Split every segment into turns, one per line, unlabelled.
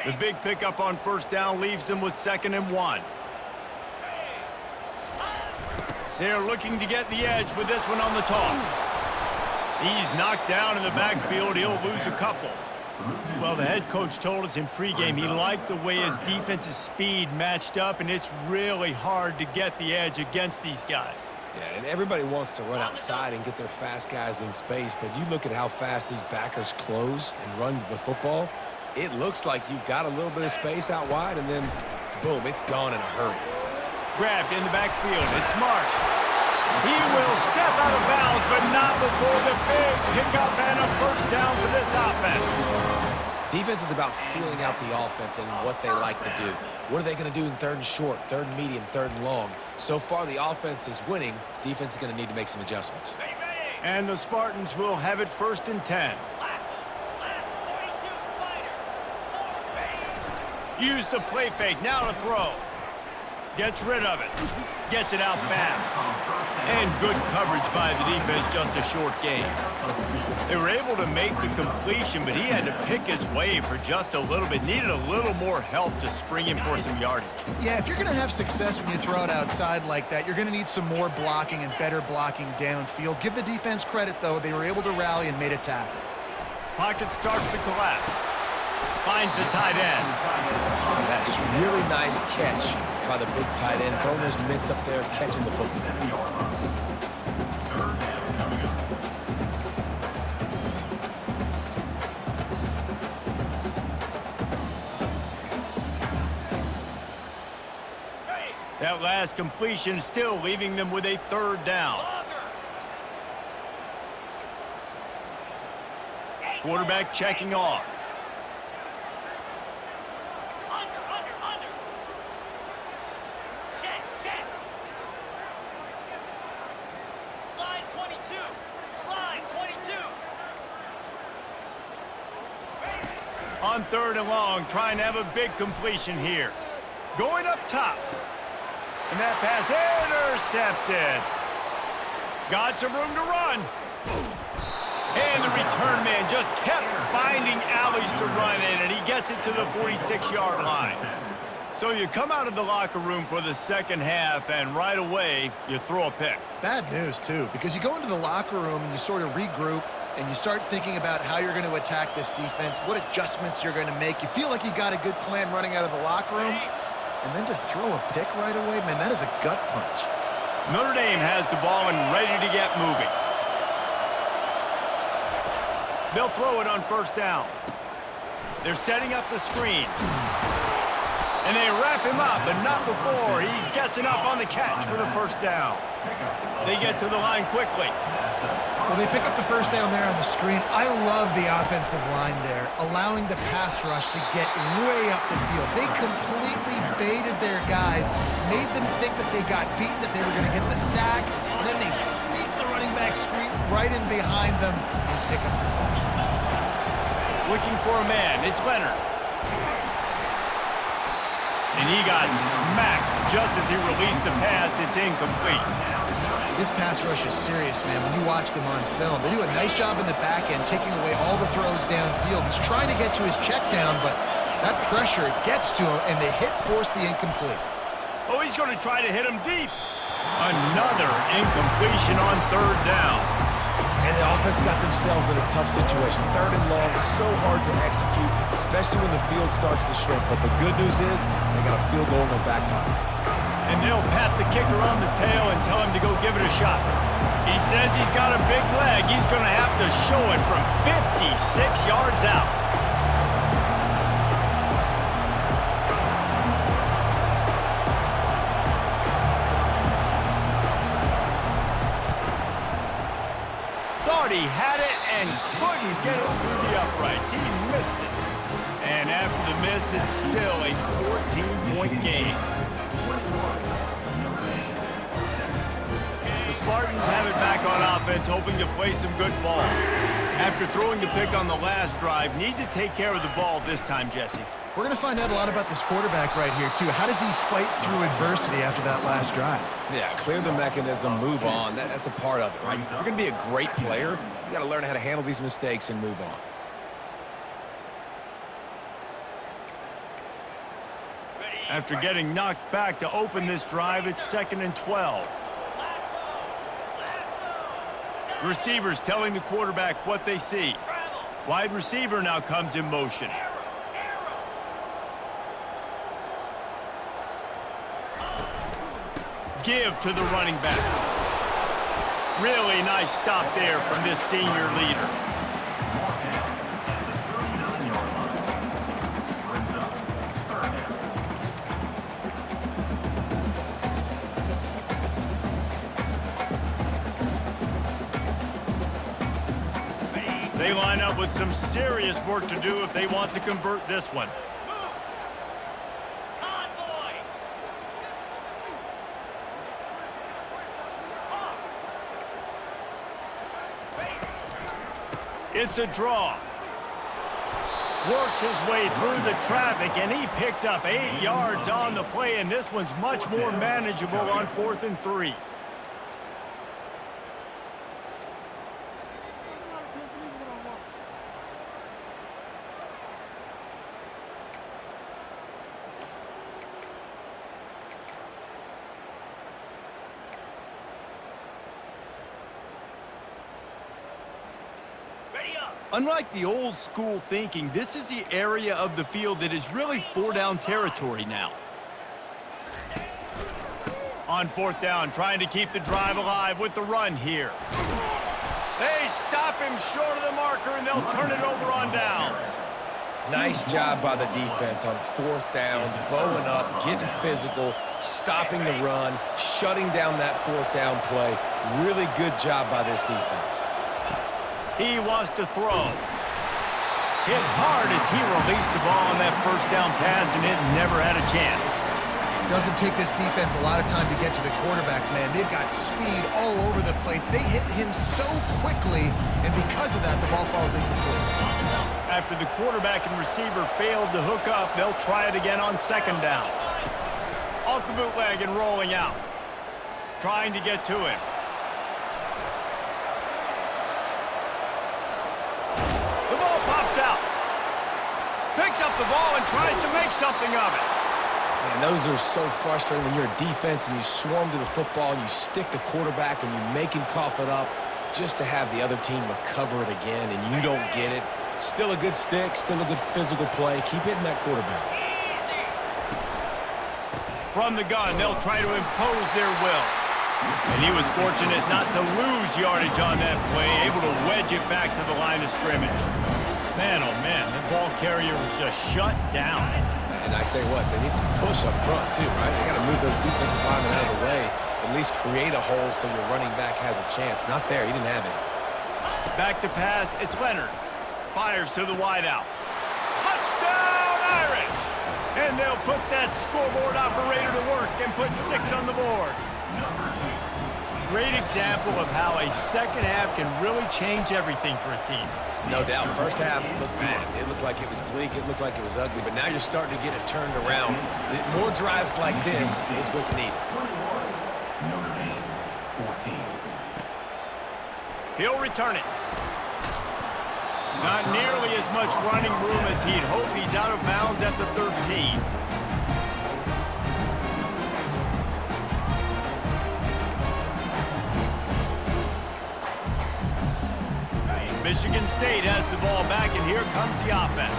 The big pickup on first down leaves them with 2nd and 1. They're looking to get the edge with this one on the toss. He's knocked down in the backfield. He'll lose a couple. Well, the head coach told us in pregame he liked the way his defense's speed matched up, and it's really hard to get the edge against these guys.
Yeah, and everybody wants to run outside and get their fast guys in space, but you look at how fast these backers close and run to the football, it looks like you've got a little bit of space out wide, and then, boom, it's gone in a hurry.
Grabbed in the backfield. It's Marsh. He will step out of bounds, but not before the big pickup and a first down for this offense.
Defense is about feeling out the offense and what they like to do. What are they going to do in 3rd and short, 3rd and medium, 3rd and long? So far, the offense is winning. Defense is going to need to make some adjustments.
And the Spartans will have it 1st and 10. Use the play fake. Now to throw. Gets rid of it. Gets it out fast. And good coverage by the defense, just a short gain. They were able to make the completion, but he had to pick his way for just a little bit. Needed a little more help to spring him for some yardage.
Yeah, if you're going to have success when you throw it outside like that, you're going to need some more blocking and better blocking downfield. Give the defense credit, though. They were able to rally and made a tackle.
Pocket starts to collapse. Finds the tight end.
Oh, that's a really nice catch by the big tight end. Throwing those mitts up there, catching the football.
That last completion still leaving them with a 3rd down. Quarterback checking off. On 3rd and long, trying to have a big completion here. Going up top. And that pass intercepted. Got some room to run. And the return man just kept finding alleys to run in, and he gets it to the 46-yard line. So you come out of the locker room for the 2nd half, and right away, you throw a pick.
Bad news, too, because you go into the locker room and you sort of regroup, and you start thinking about how you're going to attack this defense, what adjustments you're going to make. You feel like you got a good plan running out of the locker room, and then to throw a pick right away, man, that is a gut punch.
Notre Dame has the ball and ready to get moving. They'll throw it on 1st down. They're setting up the screen. And they wrap him up, but not before he gets enough on the catch for the 1st down. They get to the line quickly.
Well, they pick up the 1st down there on the screen. I love the offensive line there, allowing the pass rush to get way up the field. They completely baited their guys, made them think that they got beaten, that they were going to get the sack, and then they sneak the running back screen right in behind them and pick up the flush.
Looking for a man. It's Leonard. And he got smacked just as he released the pass. It's incomplete.
This pass rush is serious, man. When you watch them on film, they do a nice job in the back end, taking away all the throws downfield. He's trying to get to his check down, but that pressure gets to him, and the hit forced the incomplete.
Oh, he's going to try to hit him deep. Another incompletion on 3rd down.
And the offense got themselves in a tough situation. 3rd and long, so hard to execute, especially when the field starts to shrink. But the good news is they got a field goal in their back pocket.
And they'll pat the kicker on the tail and tell him to go give it a shot. He says he's got a big leg. He's going to have to show it from 56 yards out. Thought he had it and couldn't get it through the uprights. He missed it. And after the miss, it's still a 14-point game. Spartans have it back on offense, hoping to play some good ball. After throwing the pick on the last drive, need to take care of the ball this time, Jesse.
We're going to find out a lot about this quarterback right here, too. How does he fight through adversity after that last drive?
Yeah, clear the mechanism, move on. That's a part of it, right? If you're going to be a great player, you got to learn how to handle these mistakes and move on.
After getting knocked back to open this drive, it's 2nd and 12. Receivers telling the quarterback what they see. Wide receiver now comes in motion. Give to the running back. Really nice stop there from this senior leader. They line up with some serious work to do if they want to convert this one. It's a draw. Works his way through the traffic, and he picks up 8 yards on the play, and this one's much more manageable on 4th and 3. Unlike the old school thinking, this is the area of the field that is really 4-down territory now. On 4th down, trying to keep the drive alive with the run here. They stop him short of the marker, and they'll turn it over on downs.
Nice job by the defense on 4th down, blowing up, getting physical, stopping the run, shutting down that 4th down play. Really good job by this defense.
He wants to throw. Hit hard as he released the ball on that 1st down pass, and it never had a chance.
Doesn't take this defense a lot of time to get to the quarterback, man. They've got speed all over the place. They hit him so quickly, and because of that, the ball falls incomplete.
After the quarterback and receiver failed to hook up, they'll try it again on 2nd down. Off the bootleg and rolling out. Trying to get to him. The ball pops out. Picks up the ball and tries to make something of it.
Man, those are so frustrating when you're a defense and you swarm to the football and you stick the quarterback and you make him cough it up just to have the other team recover it again and you don't get it. Still a good stick, still a good physical play. Keep hitting that quarterback.
From the gun, they'll try to impose their will. And he was fortunate not to lose yardage on that play, able to wedge it back to the line of scrimmage. Man, oh man, the ball carrier was just shut down.
And I tell you what, they need some push up front too, right? They got to move those defensive linemen out of the way, at least create a hole so your running back has a chance. Not there, he didn't have any.
Back to pass, it's Leonard. Fires to the wideout. Touchdown, Irish! And they'll put that scoreboard operator to work and put 6 on the board. Great example of how a second half can really change everything for a team.
No doubt. First half looked bad. It looked like it was bleak. It looked like it was ugly. But now you're starting to get it turned around. More drives like this is what's needed.
He'll return it. Not nearly as much running room as he'd hoped. He's out of bounds at the 13. Michigan State has the ball back, and here comes the offense.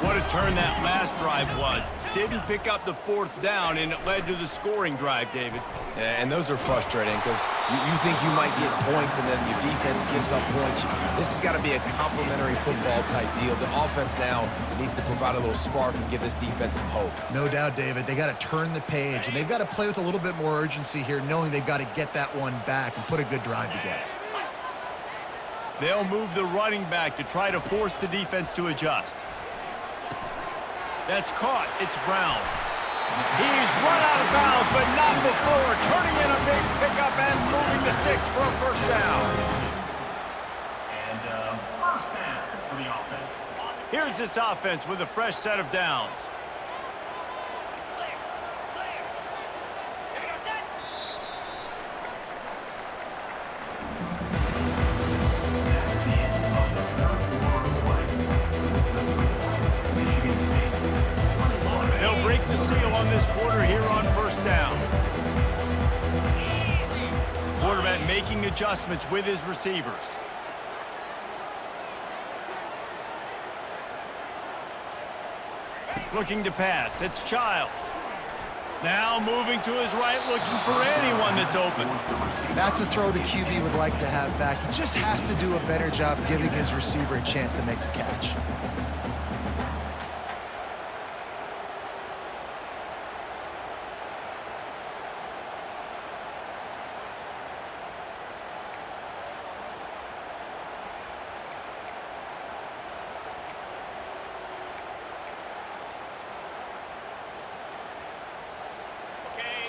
What a turn that last drive was. Didn't pick up the 4th down, and it led to the scoring drive, David.
And those are frustrating because you think you might get points and then your defense gives up points. This has got to be a complementary football type deal. The offense now needs to provide a little spark and give this defense some hope.
No doubt, David. They got to turn the page, and they've got to play with a little bit more urgency here, knowing they've got to get that one back and put a good drive together.
They'll move the running back to try to force the defense to adjust. That's caught. It's Brown. He's run out of bounds, but not before. Turning in a big pickup and moving the sticks for a 1st down.
And 1st down for the offense.
Here's this offense with a fresh set of downs. They'll break the seal this quarter here on first down. Quarterback making adjustments with his receivers. Looking to pass. It's Childs. Now moving to his right, looking for anyone that's open.
That's a throw the QB would like to have back. He just has to do a better job giving his receiver a chance to make the catch.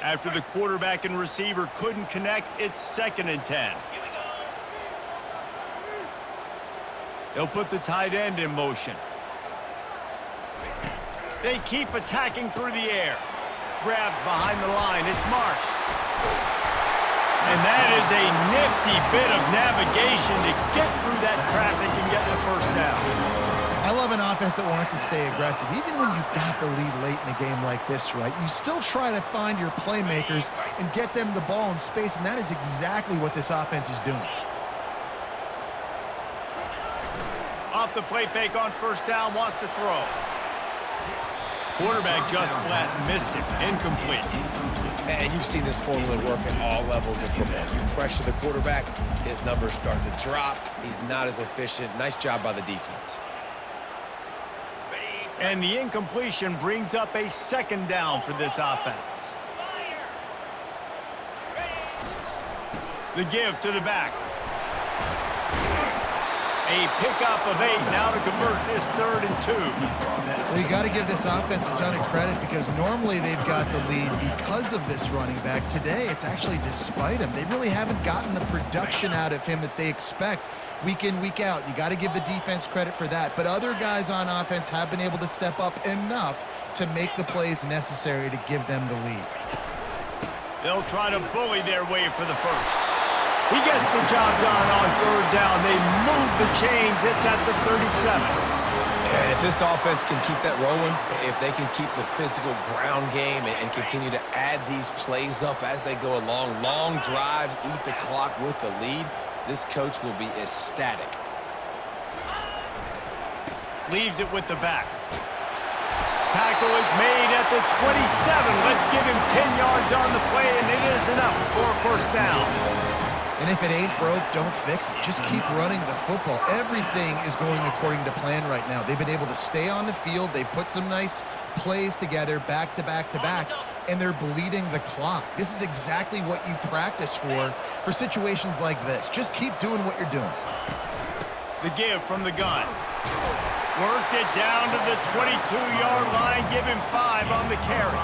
After the quarterback and receiver couldn't connect, it's 2nd and 10. They'll put the tight end in motion. They keep attacking through the air. Grabbed behind the line, it's Marsh. And that is a nifty bit of navigation to get through that traffic and get the first down.
I love an offense that wants to stay aggressive. Even when you've got the lead late in a game like this, right, you still try to find your playmakers and get them the ball in space, and that is exactly what this offense is doing.
Off the play fake on first down, wants to throw. Quarterback just flat missed it. Incomplete.
And you've seen this formula work at all levels of football. You pressure the quarterback, his numbers start to drop. He's not as efficient. Nice job by the defense.
And the incompletion brings up a 2nd down for this offense. The give to the back. A pickup of 8 now to convert this 3rd and 2.
Well, you got to give this offense a ton of credit because normally they've got the lead because of this running back. Today, it's actually despite him. They really haven't gotten the production out of him that they expect week in, week out. You got to give the defense credit for that. But other guys on offense have been able to step up enough to make the plays necessary to give them the lead.
They'll try to bully their way for the first. He gets the job done on 3rd down. They move the chains. It's at the 37.
And if this offense can keep that rolling, if they can keep the physical ground game and continue to add these plays up as they go along, long drives, eat the clock with the lead, this coach will be ecstatic.
Leaves it with the back. Tackle is made at the 27. Let's give him 10 yards on the play, and it is enough for a first down.
And if it ain't broke, don't fix it. Just keep running the football. Everything is going according to plan right now. They've been able to stay on the field. They put some nice plays together back to back to back, and they're bleeding the clock. This is exactly what you practice for situations like this. Just keep doing what you're doing.
The give from the gun. Worked it down to the 22-yard line. Give him 5 on the carry.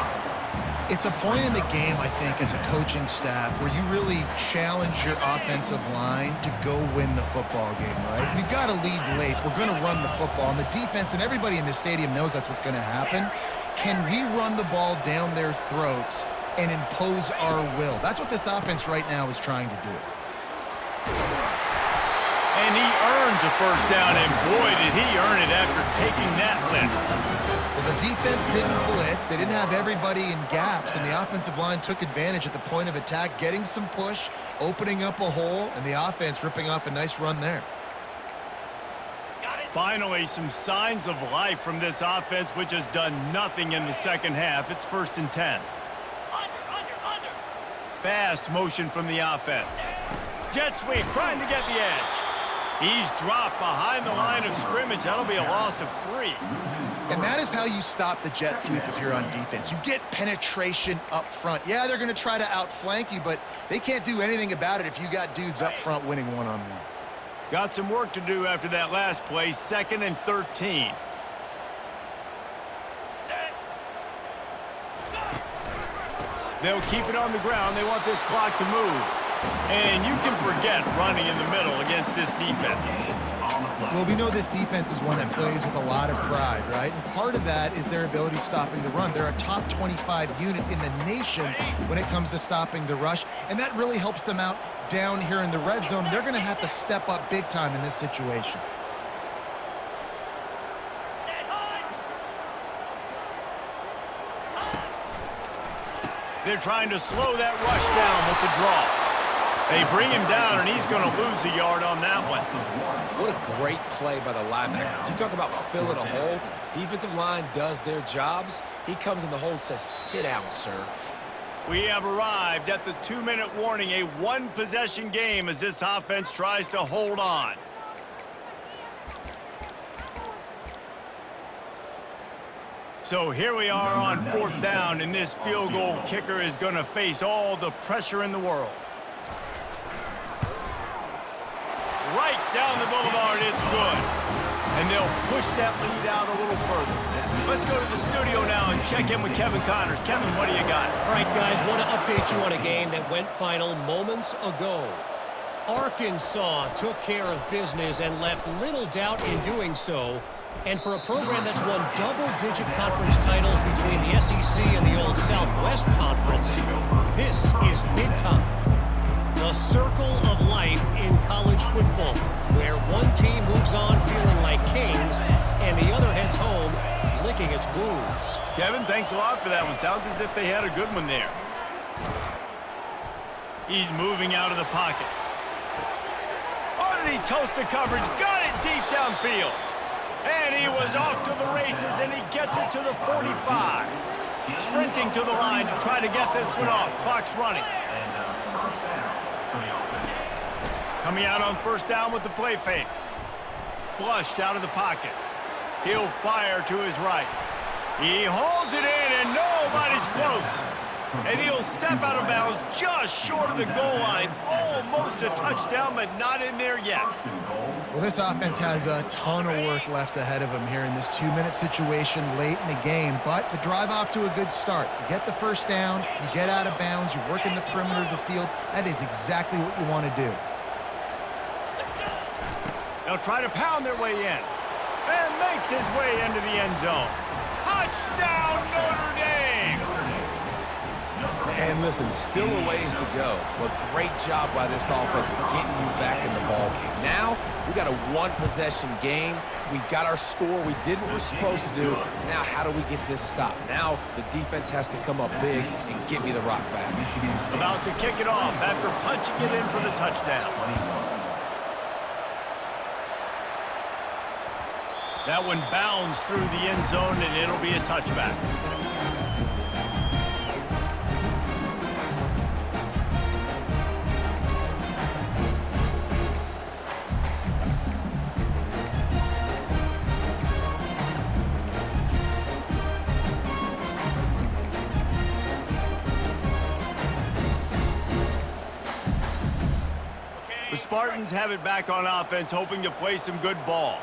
It's a point in the game, I think, as a coaching staff where you really challenge your offensive line to go win the football game, right? We've got to lead late. We're going to run the football. And the defense and everybody in the stadium knows that's what's going to happen. Can we run the ball down their throats and impose our will? That's what this offense right now is trying to do.
And he earns a first down, and boy, did he earn it after taking that lift.
Well, the defense didn't blitz. They didn't have everybody in gaps, and the offensive line took advantage at the point of attack, getting some push, opening up a hole, and the offense ripping off a nice run there.
Finally, some signs of life from this offense, which has done nothing in the second half. It's 1st and 10. Fast motion from the offense. Jet sweep, trying to get the edge. He's dropped behind the line of scrimmage. That'll be a loss of 3.
And that is how you stop the jet sweep if you're on defense. You get penetration up front. Yeah, they're going to try to outflank you, but they can't do anything about it if you got dudes up front winning one-on-one.
Got some work to do after that last play. 2nd and 13. They'll keep it on the ground. They want this clock to move. And you can forget running in the middle against this defense.
Well, we know this defense is one that plays with a lot of pride, right? And part of that is their ability stopping the run. They're a top 25 unit in the nation when it comes to stopping the rush, and that really helps them out down here in the red zone. They're going to have to step up big time in this situation.
They're trying to slow that rush down with the draw. They bring him down, and he's going to lose a yard on that one.
What a great play by the linebacker. You talk about filling a hole. Defensive line does their jobs. He comes in the hole and says, sit down, sir.
We have arrived at the 2-minute warning, a one-possession game as this offense tries to hold on. So here we are on 4th down, and this field goal kicker is going to face all the pressure in the world. Right down the boulevard, it's good. And they'll push that lead out a little further. Let's go to the studio now and check in with Kevin Connors. Kevin, what do you got?
All right, guys, want to update you on a game that went final moments ago. Arkansas took care of business and left little doubt in doing so. And for a program that's won double-digit conference titles between the SEC and the old Southwest Conference, this is big time. The circle of life in college football, where one team moves on feeling like kings and the other heads home licking its wounds.
Kevin, thanks a lot for that one. Sounds as if they had a good one there. He's moving out of the pocket. Oh, did he toast the coverage? Got it deep downfield. And he was off to the races, and he gets it to the 45. Sprinting to the line to try to get this one off. Clock's running. Coming out on 1st down with the play fake. Flushed out of the pocket. He'll fire to his right. He holds it in, and nobody's close. And he'll step out of bounds just short of the goal line. Almost a touchdown, but not in there yet.
Well, this offense has a ton of work left ahead of them here in this 2-minute situation late in the game, but the drive off to a good start. You get the 1st down, you get out of bounds, you work in the perimeter of the field. That is exactly what you want to do.
They'll try to pound their way in. And makes his way into the end zone. Touchdown, Notre Dame!
And listen, still a ways to go, but great job by this offense getting you back in the ballgame. Now, we got a one-possession game. We got our score. We did what we're supposed to do. Now, how do we get this stopped? Now, the defense has to come up big and get me the rock back.
About to kick it off after punching it in for the touchdown. That one bounds through the end zone, and it'll be a touchback. The Spartans have it back on offense, hoping to play some good ball.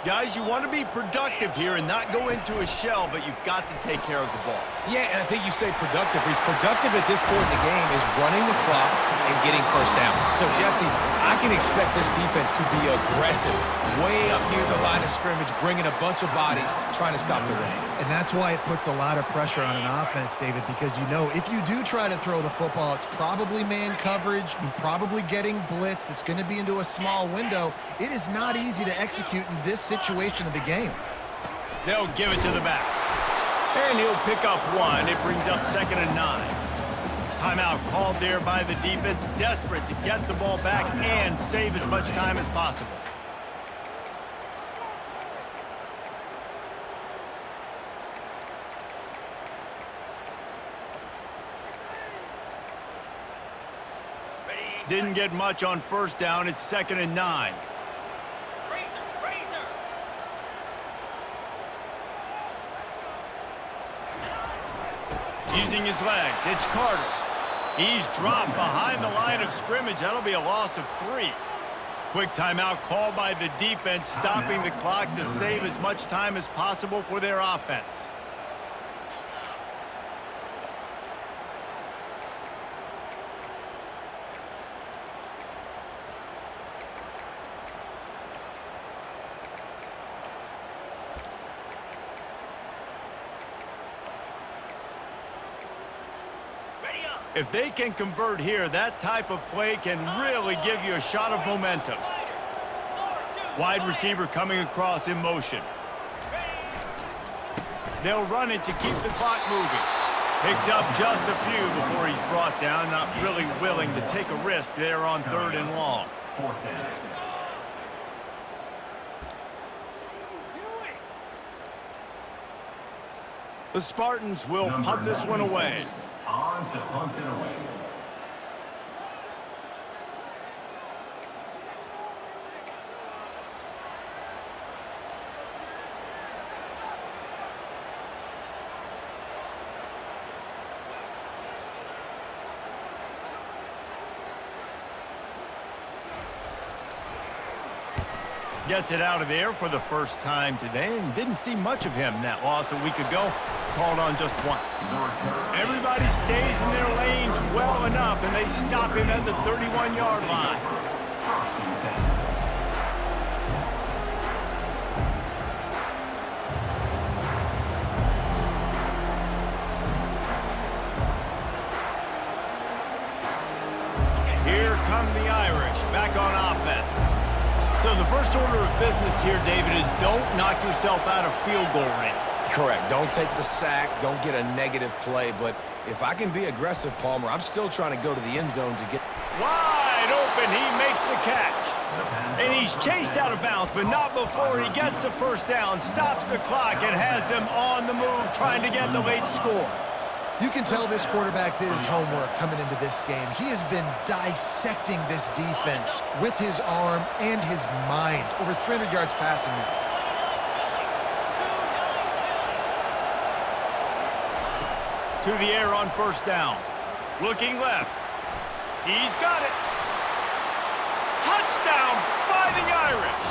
Guys, you want to be productive here and not go into a shell, but you've got to take care of the ball.
Yeah, and I think you say productive. He's productive at this point in the game is running the clock and getting 1st down. So, Jesse, I can expect this defense to be aggressive, way up near the line of scrimmage, bringing a bunch of bodies, trying to stop the run.
And that's why it puts a lot of pressure on an offense, David, because you know if you do try to throw the football, it's probably man coverage, you're probably getting blitzed, it's going to be into a small window. It is not easy to execute in this situation of the game.
They'll give it to the back. And he'll pick up one. It brings up 2nd and 9. Timeout called there by the defense, desperate to get the ball back and save as much time as possible. Didn't get much on 1st down. It's 2nd and 9. Using his legs, it's Carter. He's dropped behind the line of scrimmage. That'll be a loss of 3. Quick timeout called by the defense, stopping the clock to save as much time as possible for their offense. If they can convert here, that type of play can really give you a shot of momentum. Wide receiver coming across in motion. They'll run it to keep the clock moving. Picks up just a few before he's brought down, not really willing to take a risk there on 3rd and long.
4th down.
The Spartans will punt this one away.
On to punt it away.
Gets it out of there for the first time today and didn't see much of him. That loss a week ago, called on just once. Everybody stays in their lanes well enough, and they stop him at the 31-yard line.
1st and 10.
Here come the Irish, back on offense. So the first order of business here, David, is don't knock yourself out of field goal range.
Correct. Don't take the sack. Don't get a negative play. But if I can be aggressive, Palmer, I'm still trying to go to the end zone to get...
Wide open, he makes the catch. And he's chased out of bounds, but not before he gets the first down, stops the clock, and has them on the move trying to get the late score.
You can tell this quarterback did his homework coming into this game. He has been dissecting this defense with his arm and his mind. Over 300 yards passing now.
To the air on 1st down. Looking left. He's got it. Touchdown, Fighting Irish.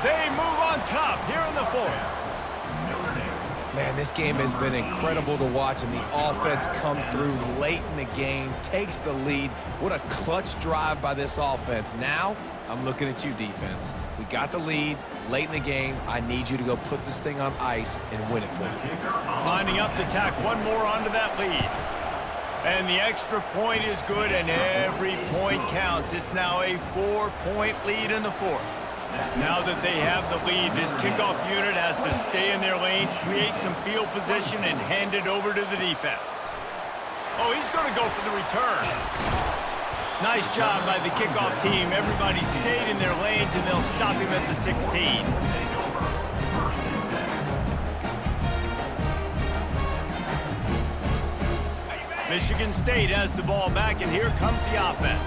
They move on top here in the 4th.
Man, this game has been incredible to watch, and the offense comes through late in the game, takes the lead. What a clutch drive by this offense. Now, I'm looking at you, defense. We got the lead late in the game. I need you to go put this thing on ice and win it for me.
Lining up to tack one more onto that lead. And the extra point is good, and every point counts. It's now a 4-point lead in the 4th. Now that they have the lead, this kickoff unit has to stay in their lane, create some field position, and hand it over to the defense. Oh, he's going to go for the return. Nice job by the kickoff team. Everybody stayed in their lanes, and they'll stop him at the 16. Michigan State has the ball back, and here comes the offense.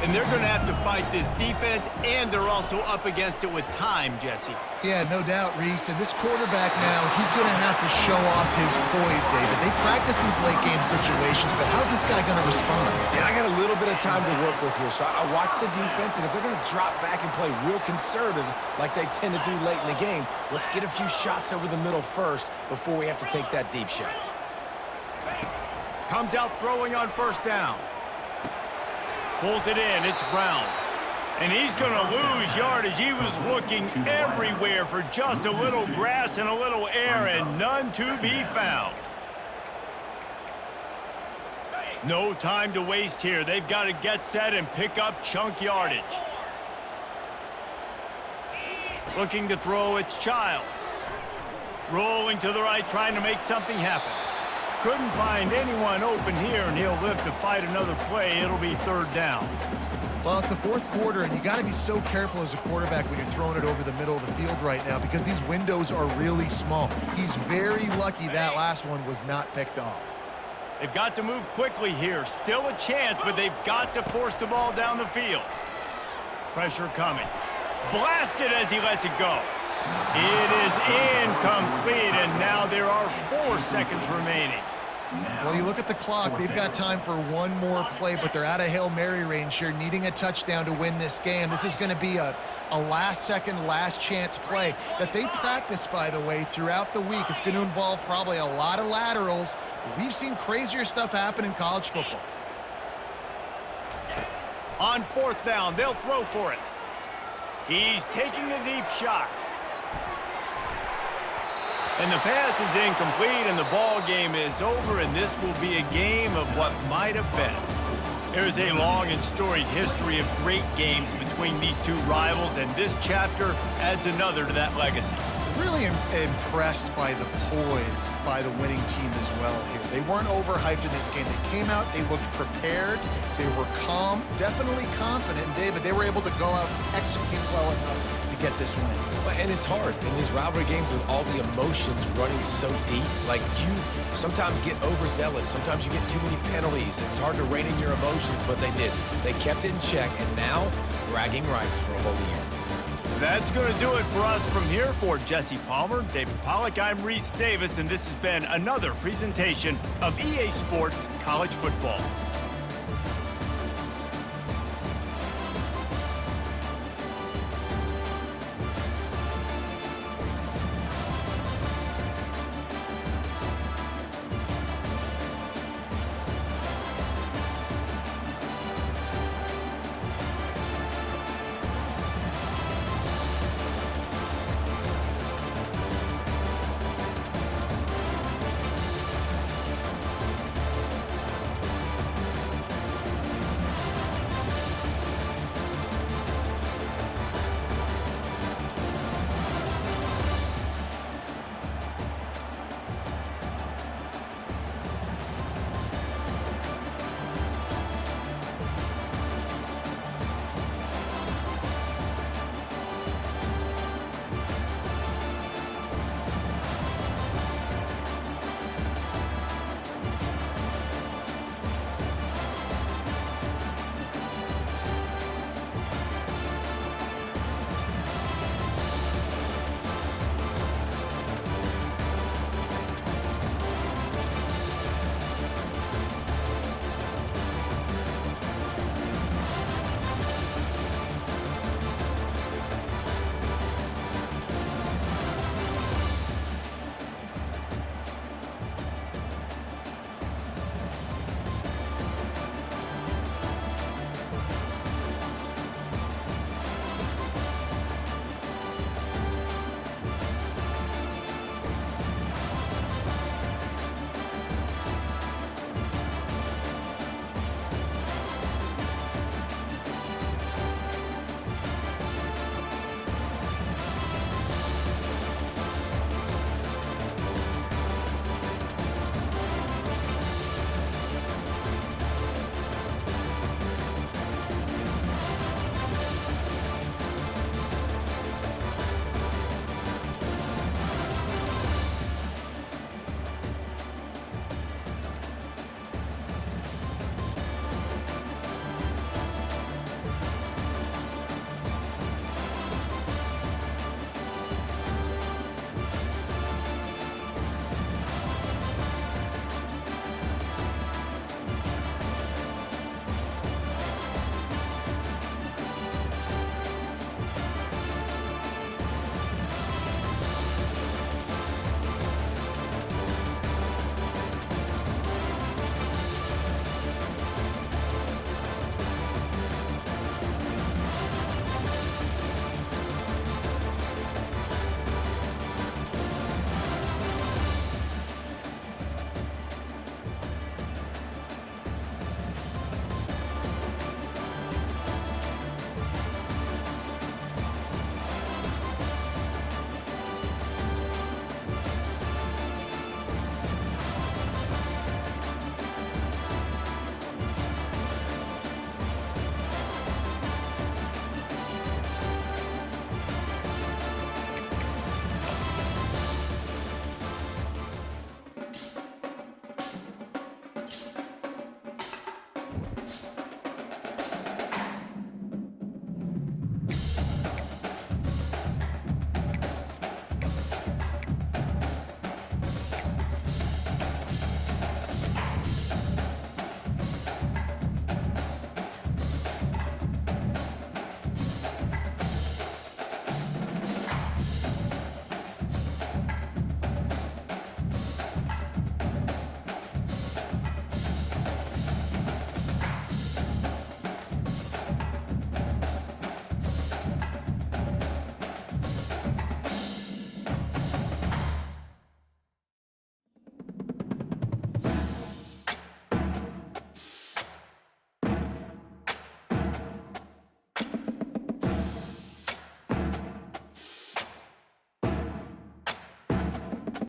And they're going to have to fight this defense, and they're also up against it with time, Jesse.
Yeah, no doubt, Reese. And this quarterback now, he's going to have to show off his poise, David. They practice these late-game situations, but how's this guy going to respond?
Yeah, I got a little bit of time to work with here, so I watch the defense, and if they're going to drop back and play real conservative like they tend to do late in the game, let's get a few shots over the middle first before we have to take that deep shot.
Comes out throwing on 1st down. Pulls it in, it's Brown. And he's going to lose yardage. He was looking everywhere for just a little grass and a little air, and none to be found. No time to waste here. They've got to get set and pick up chunk yardage. Looking to throw, it's Childs. Rolling to the right, trying to make something happen. Couldn't find anyone open here, and he'll live to fight another play. It'll be 3rd down.
Well, it's the 4th quarter, and you got to be so careful as a quarterback when you're throwing it over the middle of the field right now because these windows are really small. He's very lucky that last one was not picked off.
They've got to move quickly here. Still a chance, but they've got to force the ball down the field. Pressure coming. Blasted as he lets it go. It is incomplete, and now there are 4 seconds remaining.
Well, you look at the clock. They've got time for one more play, but they're out of Hail Mary range here, needing a touchdown to win this game. This is going to be a last-second, last-chance play that they practice, by the way, throughout the week. It's going to involve probably a lot of laterals. We've seen crazier stuff happen in college football.
On 4th down, they'll throw for it. He's taking a deep shot. And the pass is incomplete, and the ball game is over, and this will be a game of what might have been. There's a long and storied history of great games between these two rivals, and this chapter adds another to that legacy.
Really impressed by the poise by the winning team as well here. They weren't overhyped in this game. They came out, they looked prepared, they were calm, definitely confident. And David, they were able to go out and execute well enough to get this win.
And it's hard in these rivalry games with all the emotions running so deep. Like, you sometimes get overzealous. Sometimes you get too many penalties. It's hard to rein in your emotions, but they did. They kept it in check, and now bragging rights for a whole year.
That's going to do it for us from here. For Jesse Palmer, David Pollack, I'm Reese Davis, and this has been another presentation of EA Sports College Football.